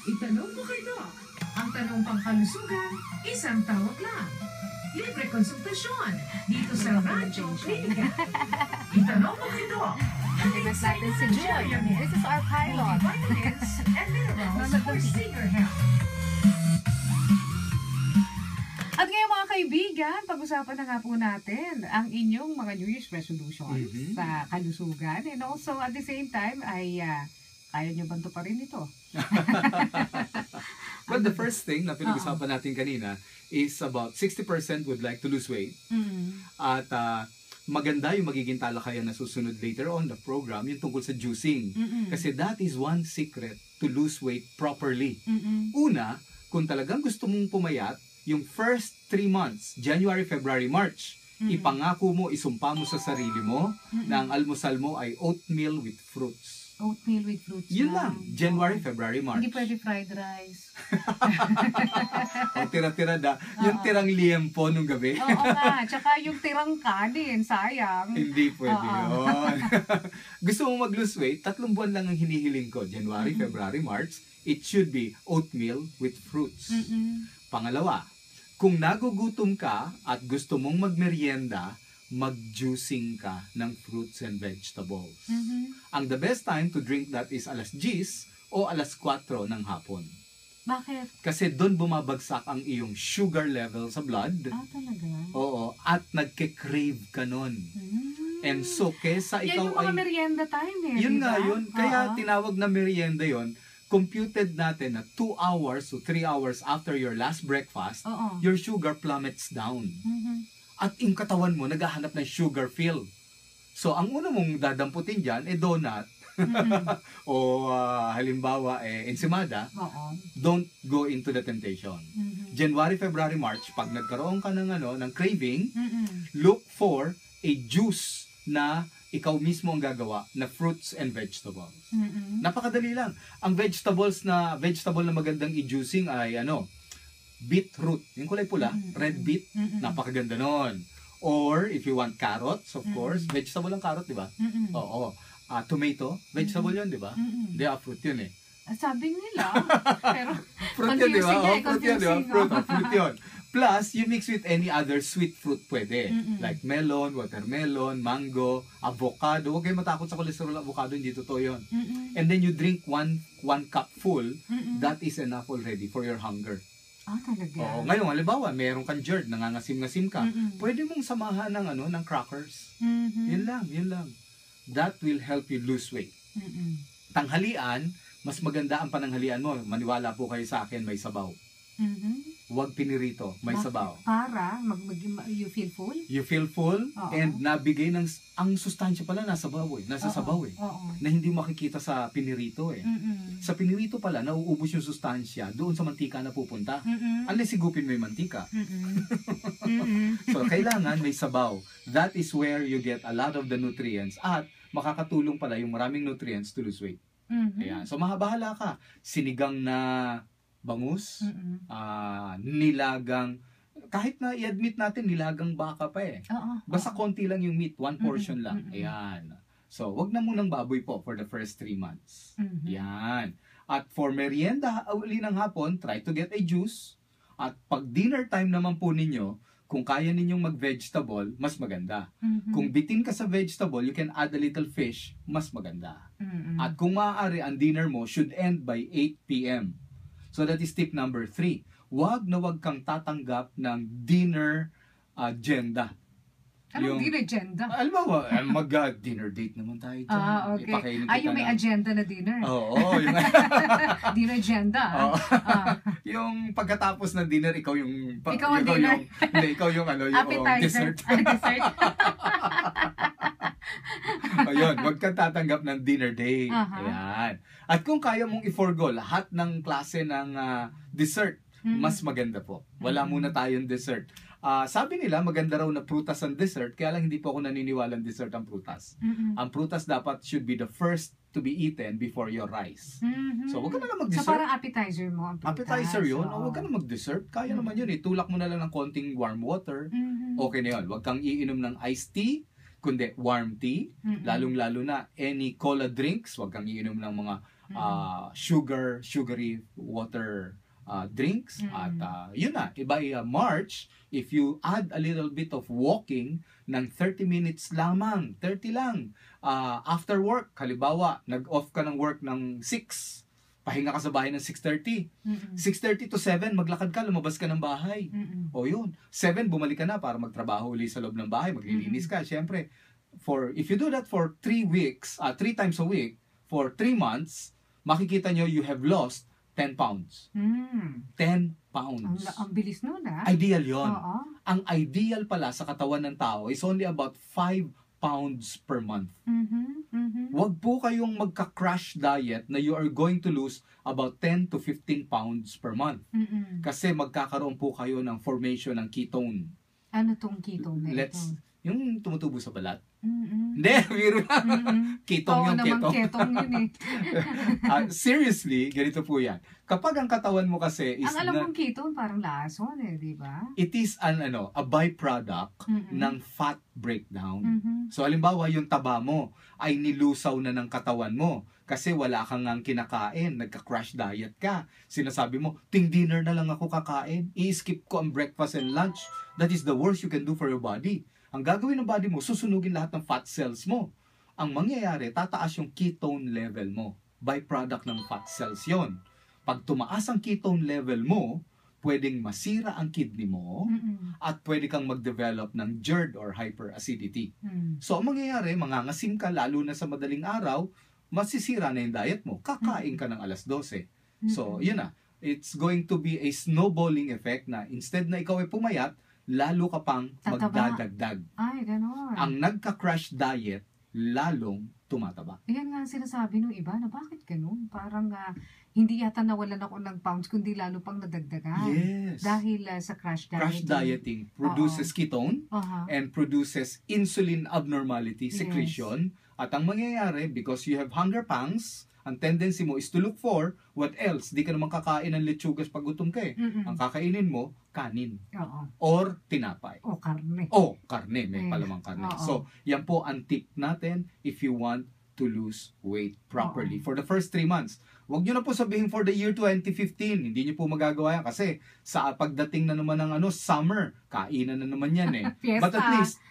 Itanong mo kay Doc. Ang tanong pangkalusugan, isang tawag lang. Libre konsultasyon dito sa Radyo Klinika. Itanong mo kay Doc. Tingnan natin si Joy. This is our pilot. Vitamins and minerals for senior health. At ngayon mga kaibigan, pag-usapan na nga po natin ang inyong mga New Year's resolutions sa kalusugan. And also at the same time ay kaya nyo ba pa rin ito? Well, the first thing na pinag-usapan natin kanina is about 60% would like to lose weight. At maganda yung magiging talakayan na susunod later on the program, yung tungkol sa juicing. Kasi that is one secret to lose weight properly. Una, kung talagang gusto mong pumayat, yung first 3 months, January, February, March, ipangako mo, isumpa mo sa sarili mo na ang almusal mo ay oatmeal with fruits. Oatmeal with fruits Yun lang. January, February, March. Hindi pwede fried rice. O tira-tira da. Yung tirang liempo nung gabi. Oo nga. Tsaka yung tirang kanin, sayang. Hindi pwede yun. Gusto mo mag-lose weight, 3 buwan lang ang hinihiling ko. January, February, March. It should be oatmeal with fruits. Pangalawa, kung nagugutom ka at gusto mong magmerienda, mag-juicing ka ng fruits and vegetables. Ang the best time to drink that is alas 10 o alas 4 ng hapon. Bakit? Kasi doon bumabagsak ang iyong sugar level sa blood. Talaga? Oo, at nagke-crave ka nun. And so, kesa Yan ikaw yung mga ay... merienda time Yun diba? nga yun. Kaya tinawag na merienda yun. Computed natin na 2 hours to 3 hours after your last breakfast, your sugar plummets down. At yung katawan mo, naghahanap ng sugar fill. So, ang una mong dadamputin dyan, donut. O halimbawa, ensimada. Don't go into the temptation. January, February, March, pag nagkaroon ka ng craving, look for a juice na ikaw mismo ang gagawa na fruits and vegetables. Napakadali lang. Ang vegetable na magandang i-juicing ay beetroot. Yung kulay pula, red beet, napakaganda nun. Or if you want carrots, of course, vegetable ang carrot, di ba? Oo. Tomato, vegetable yun, di ba? Hindi, fruit yun eh. Sabi nila, pero fruit yun, di ba? Fruit yun, di ba? Fruit yun. Plus, you mix with any other sweet fruit pwede. Like melon, watermelon, mango, avocado. Huwag kayo matakot sa cholesterol avocado, hindi totoo yun. And then you drink one cup full, that is enough already for your hunger. Talaga? Oo. Ngayon, halimbawa, meron kang GERD, nangangasim-ngasim ka, pwede mong samahan ng crackers. Yun lang. That will help you lose weight. Tanghalian, mas maganda ang pananghalian mo. Maniwala po kayo sa akin, may sabaw. Huwag pinirito, may sabaw. Para you feel full? You feel full and nabigay ang sustansya pala nasa sabaw na hindi makikita sa pinirito Sa pinirito pala, nauubos yung sustansya doon sa mantika na pupunta. Unless sigupin mo yung mantika. So, kailangan may sabaw. That is where you get a lot of the nutrients at makakatulong pala yung maraming nutrients to lose weight. Ayan. So, mahabahala ka. Sinigang na bangus, nilagang, kahit na i-admit natin, nilagang baka pa Basta konti lang yung meat, 1 portion lang. Ayan. So, wag na munang baboy po for the first 3 months. Ayan. At for merienda, uli ng hapon, try to get a juice. At pag dinner time naman po ninyo, kung kaya ninyong mag-vegetable, mas maganda. Kung bitin ka sa vegetable, you can add a little fish, mas maganda. At kung maaari, ang dinner mo should end by 8 p.m. So that is tip number 3. Wag kang tatanggap ng dinner agenda. Anong dinner agenda? Alam mo, mag-dinner date naman tayo dyan. Okay. Yung may agenda na dinner. Oo. Dinner agenda. Yung pagkatapos ng dinner, ikaw yung... Ikaw ang dinner. Ikaw yung appetizer. dessert. Dessert. Ayun, wag kang tatanggap ng dinner date. Ayan. At kung kaya mong i-forgo lahat ng klase ng dessert, mas maganda po. Wala muna tayong dessert. Sabi nila, maganda raw na prutas ang dessert, kaya lang hindi po ako naniniwala ng dessert ang prutas. Ang prutas dapat should be the first to be eaten before your rice. So, wag ka na lang mag-dessert. So, parang appetizer mo ang prutas. Appetizer yun. Wag ka na mag-dessert. Kaya naman yun. Tulak mo na lang ng konting warm water. Okay na yun. Wag kang iinom ng iced tea, kundi warm tea. Lalong-lalo na any cola drinks. Wag kang iinom ng mga sugary water drinks. At yun na, by March, if you add a little bit of walking ng 30 minutes lamang, 30 lang, after work, halimbawa, nag-off ka ng work ng 6, pahinga ka sa bahay ng 6:30. 6:30 to 7, maglakad ka, lumabas ka ng bahay. O yun, 7, bumalik ka na para magtrabaho uli sa loob ng bahay, maglilinis ka. Siyempre, if you do that for 3 weeks, 3 times a week, for 3 months, makikita nyo you have lost 10 pounds. 10 pounds. Ang bilis nun, Ideal yon. Oo. Ang ideal pala sa katawan ng tao is only about 5 pounds per month. Huwag po kayong magka-crash diet na you are going to lose about 10 to 15 pounds per month. Kasi magkakaroon po kayo ng formation ng ketone. Ano tong ketone na ito? Yung tumutubo sa balat. Hindi, biro lang. Ketong yung ketong. Ketong yun eh. Seriously, ganito po yan. Kapag ang katawan mo kasi is... Ang alam mong ketone, parang lason eh, di ba? It is a byproduct ng fat breakdown. So halimbawa, yung taba mo ay nilusaw na ng katawan mo kasi wala kang ang kinakain, nagka-crash diet ka. Sinasabi mo, ting dinner na lang ako kakain, i-skip ko ang breakfast and lunch. That is the worst you can do for your body. Ang gagawin ng body mo, susunugin lahat ng fat cells mo. Ang mangyayari, tataas yung ketone level mo. Byproduct ng fat cells yon. Pag tumaas ang ketone level mo, pwedeng masira ang kidney mo at pwede kang mag-develop ng GERD or hyperacidity. So, ang mangyayari, mangangasim ka lalo na sa madaling araw, masisira na yung diet mo. Kakain ka ng alas 12. So, yun na. It's going to be a snowballing effect na instead na ikaw ay pumayat, lalo ka pang magdadagdag. Ay, gano'n. Ang nagka-crash diet, lalong tumataba. Yan nga ang sinasabi ng iba na bakit gano'n? Parang hindi yata nawalan ako ng pounds, kundi lalo pang nadagdagan. Yes. Dahil sa crash dieting. Crash dieting produces ketone and produces insulin abnormality secretion. At ang mangyayari, because you have hunger pangs, ang tendency mo is to look for what else. Di ka naman kakain ng lechugas pag gutom ka eh. Ang kakainin mo, kanin. Or tinapay. O karne. O karne, may palamang karne. So, yan po ang tip natin if you want to lose weight properly for the first 3 months. Huwag nyo na po sabihin for the year 2015. Hindi nyo po magagawa yan kasi sa pagdating na naman ng summer, kainan na naman yan eh. But at least,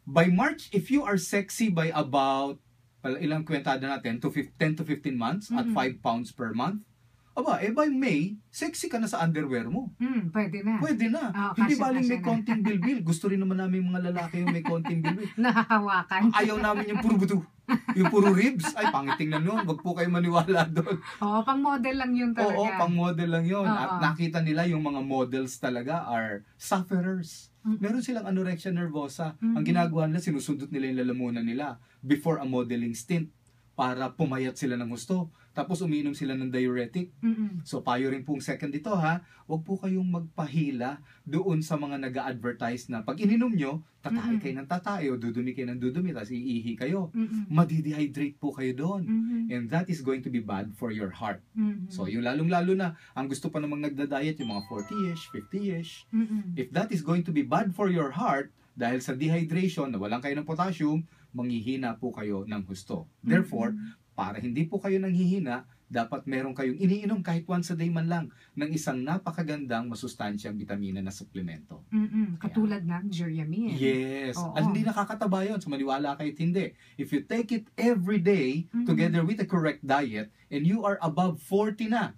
by March, if you are sexy by about ilang kwentada natin, 10 to 15 months at 5 pounds per month. Aba, by May, sexy ka na sa underwear mo. Pwede na. Pwede na. Hindi baling may konting bilbil. Gusto rin naman namin mga lalaki yung may konting bilbil. Nakahawakan. Ayaw namin yung puro buto. Yung puro ribs. Ay, pangiting na nun. Wag po kayo maniwala doon. Oo, pang model lang yun talaga. Oo, pang model lang yun. At nakita nila yung mga models talaga are sufferers. Meron silang anorexia nervosa. Ang ginagawa nila, sinusundot nila yung lalamunan nila before a modeling stint para pumayat sila ng gusto. Tapos umiinom sila ng diuretic. So payo rin pong second dito ha, huwag po kayong magpahila doon sa mga nag-a-advertise na pag ininom nyo, tatay kayo ng tatay o dudumi kayo ng dudumi, tapos iihi kayo. Madidehydrate po kayo doon. And that is going to be bad for your heart. So yung lalong-lalo na, ang gusto pa namang nagda-diet, yung mga 40-ish, 50-ish, if that is going to be bad for your heart, dahil sa dehydration, na walang kayo ng potassium, manghihina po kayo ng husto. Therefore, para hindi po kayo nanghihina, dapat meron kayong iniinom kahit once a day man lang ng isang napakagandang masustansyang bitamina na suplemento. Katulad ng Geriamine. Yes. At hindi nakakataba yun. So maniwala kayo hindi. If you take it every day together with a correct diet and you are above 40 na,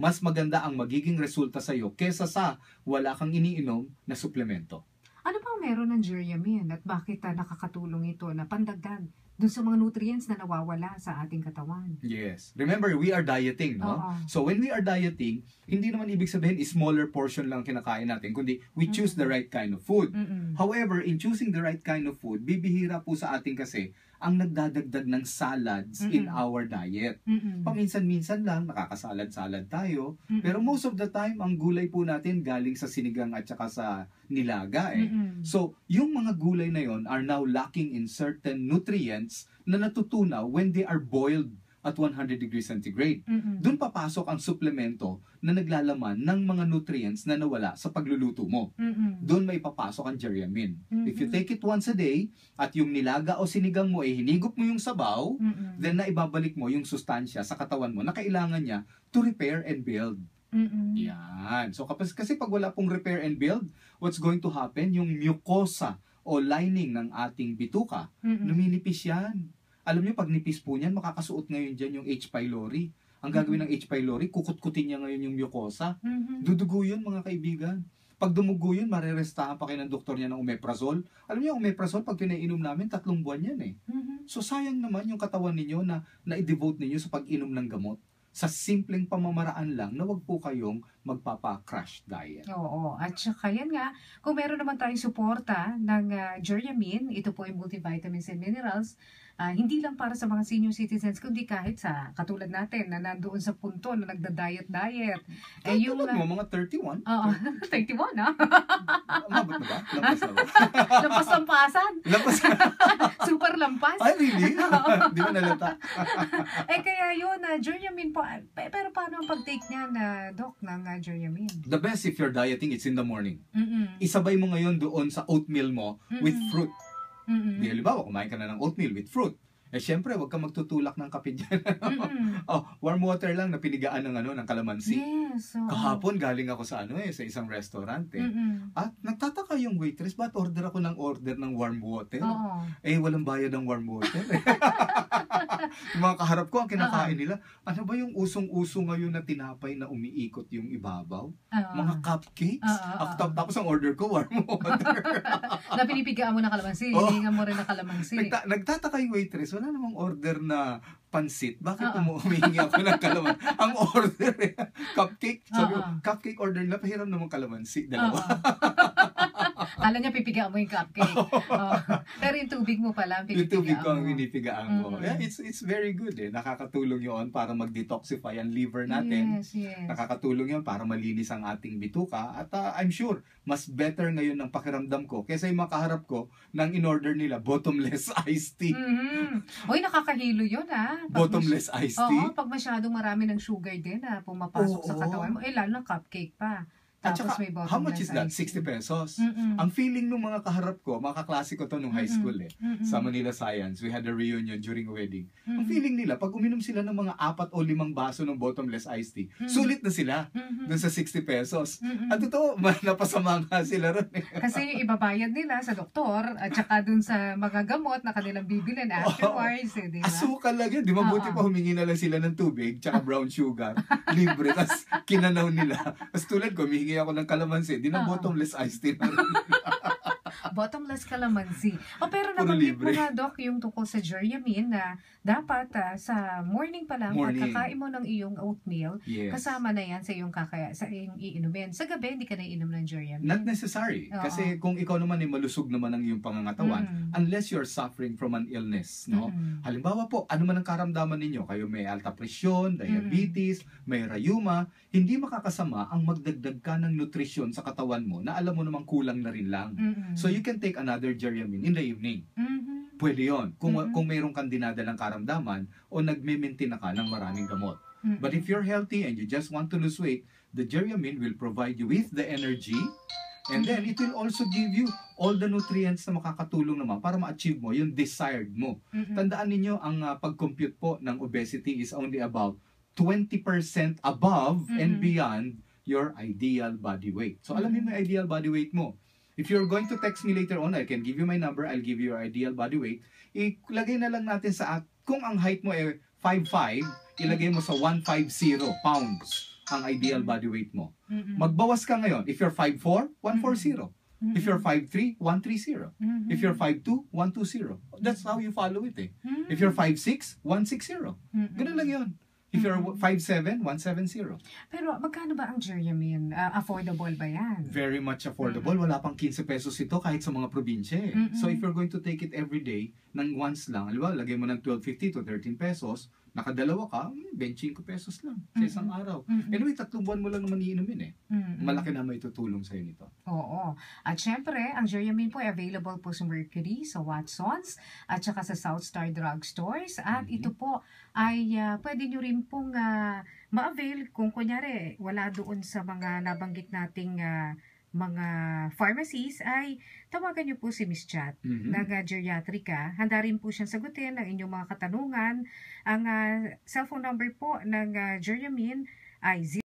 mas maganda ang magiging resulta sa iyo kesa sa wala kang iniinom na suplemento. Ano bang meron ng Geriamine at bakit nakakatulong ito na pandagdag dun sa mga nutrients na nawawala sa ating katawan? Yes. Remember, we are dieting, no? So when we are dieting, hindi naman ibig sabihin smaller portion lang kinakain natin, kundi we choose the right kind of food. However, in choosing the right kind of food, bibihira po sa atin kasi ang nagdadagdag ng salads in our diet. Paminsan-minsan lang, nakakasalad-salad tayo. Pero most of the time, ang gulay po natin galing sa sinigang at saka sa nilaga eh. So, yung mga gulay na yon are now lacking in certain nutrients na natutunaw when they are boiled at 100 degrees centigrade. Mm-mm. Doon papasok ang suplemento na naglalaman ng mga nutrients na nawala sa pagluluto mo. Mm-mm. Doon may papasok ang geryamin. Mhm. If you take it once a day, at yung nilaga o sinigang mo ay hinigop mo yung sabaw, Mm-mm. then naibabalik mo yung sustansya sa katawan mo na kailangan niya to repair and build. Mm-mm. Yan. So kasi pag wala pong repair and build, what's going to happen? Yung mucosa o lining ng ating bituka, Mm-mm. numinipis yan. Alam niyo, pag nipis po niyan, makakasuot ngayon dyan yung H. pylori. Ang gagawin ng H. pylori, kukut-kutin niya ngayon yung mucosa. Mhm. Dudugo yun, mga kaibigan. Pag dumugo yun, marerestahan pa kayo ng doktor niya ng omeprazole. Alam niyo, omeprazole, pag pinainom namin, 3 buwan yan eh. Mhm. So sayang naman yung katawan ninyo na i-devote ninyo sa pag-inom ng gamot. Sa simpleng pamamaraan lang na wag po kayong magpapa-crash diet. Oo. At saka yan nga, kung meron naman tayong suporta ng Geryamin, ito po ay multivitamins and minerals, hindi lang para sa mga senior citizens, kundi kahit sa katulad natin na nandoon sa punto na nagda-diet. Kahit tulad mo, mga 31. Oo, 31 ha? Umabot na ba? Lampas na ba? Lampas-lampasan. Lampas na. Super lampas. Ay, really? Di ba nalata? Kaya yun, Geryamin po. Pero paano ang pag-take niya na doc ng Geryamin? The best if you're dieting, it's in the morning. Mm-mm. Isabay mo ngayon doon sa oatmeal mo with Mm-mm. fruit. Mm-mm. Di halimbawa, kumain ka na ng oatmeal with fruit. Syempre, wag ka magtutulak ng kape dyan. Mm-mm. Warm water lang na pinigaan ng kalamansi. Yes. Oo. Kahapon, galing ako sa sa isang restaurant eh. Mm-mm. At nagtataka yung waitress, ba't order ako ng warm water? Oo. Walang bayad ng warm water. Yung mga kaharap ko, ang kinakain nila, ano ba yung usong-uso ngayon na tinapay na umiikot yung ibabaw? Mga cupcakes? Tapos ang order ko, warm water. Na pinipigaan mo ng kalamansi, Oh. hiningan mo rin ng kalamansi. Nagtataka yung waitress, wala namang order na pansit. Bakit humihingi ako ng kalamansi? Ang order cupcake. Sabi ko, cupcake order nila, pahiram namang kalamansi. Dalawa. Kala niya pipigaan mo yung cupcake. Pero yung tubig mo pala, Yung tubig ko ang mo. pinipigaan ko. Yeah, it's very good eh. Nakakatulong yun para mag-detoxify ang liver natin. Yes. Nakakatulong yun para malinis ang ating bituka. At I'm sure, mas better ngayon ang pakiramdam ko kaysa yung makaharap ko nang in-order nila bottomless iced tea. Mm-hmm. Uy, nakakahilo yun Bottomless iced tea? Oo, pag masyadong marami ng sugar din na pumapasok sa katawan mo, lalo ng cupcake pa. At Tapos saka, may bottomless how much is that? iced tea. 60 pesos. Mm-mm. Ang feeling ng mga kaharap ko, mga kaklase ko to nung high school Mm-mm. sa Manila Science, we had a reunion during a wedding. Mm-mm. Ang feeling nila, pag uminom sila ng mga 4 o 5 baso ng bottomless iced tea, sulit na sila Mm-mm. dun sa 60 pesos. Mm-mm. At ito, napasama nga sila ron eh. Kasi ibabayad nila sa doktor at saka dun sa mga gamot na kanilang bibilin afterwards, di ba? Asukal lang yan. Di mabuti pa humingi na lang sila ng tubig tsaka brown sugar. Libre. Tapos kinanaw nila. Tapos tulad ko, humingi ako ng kalamansi. Di na bottomless iced tea na rin. Bottomless calamansi. Pero Puro nabanggit mo libre. na, Doc, yung tungkol sa geryamin na dapat sa morning pa lang, Morning. pagkakain mo ng iyong oatmeal, Yes. kasama na yan sa iyong sa iyong iinumin. Sa gabi, hindi ka na iinom ng geryamin. Not necessary. Oo. Kasi kung ikaw naman ay malusog naman ang iyong pangangatawan, unless you're suffering from an illness, no? Halimbawa po, ano man ang karamdaman ninyo, kayo may alta presyon, diabetes, may rayuma, hindi makakasama ang magdagdag ka ng nutrisyon sa katawan mo na alam mo namang kulang na rin lang. So you can take another geryamin in the evening. Pwede yun. Kung mayroon kang dinadalang karamdaman o nagme-maintain na ka ng maraming gamot. But if you're healthy and you just want to lose weight, the geryamin will provide you with the energy, and then it will also give you all the nutrients na makakatulong naman para ma-achieve mo yung desired mo. Tandaan ninyo, ang pag-compute po ng obesity is only about 20% above and beyond your ideal body weight. So alam mo yung ideal body weight mo. If you're going to text me later on, I can give you my number, I'll give you your ideal body weight. Ilagay na lang natin kung ang height mo ay 5'5", ilagay mo sa 150 pounds ang ideal body weight mo. Magbawas ka ngayon. If you're 5'4", 140. If you're 5'3", 130. If you're 5'2", 120. That's how you follow it eh. If you're 5'6", 160. Ganun lang yun. If you're 5'7", 170. Pero magkano ba ang geryamin? Affordable ba yan? Very much affordable. Wala pang 15 pesos ito kahit sa mga probinsya eh. So if you're going to take it every day, nang once lang, alam ba, lagay mo ng 12.50 to 13 pesos, Nakadalawa ka, 25 pesos lang sa isang araw. Anyway, 3 buwan mo lang naman iinumin eh. Malaki na may tutulong sa'yo nito. Oo. At syempre, ang Geriamin po ay available po sa Mercury, sa Watsons, at saka sa South Star Drugstores. At ito po ay pwede nyo rin pong ma-avail kung kunyari wala doon sa mga nabanggit nating mga pharmacies, ay tawagan niyo po si Miss Chat ng Geriatrica. Handa rin po siyang sagutin ang inyong mga katanungan. Ang cellphone number po ng Geriamin ay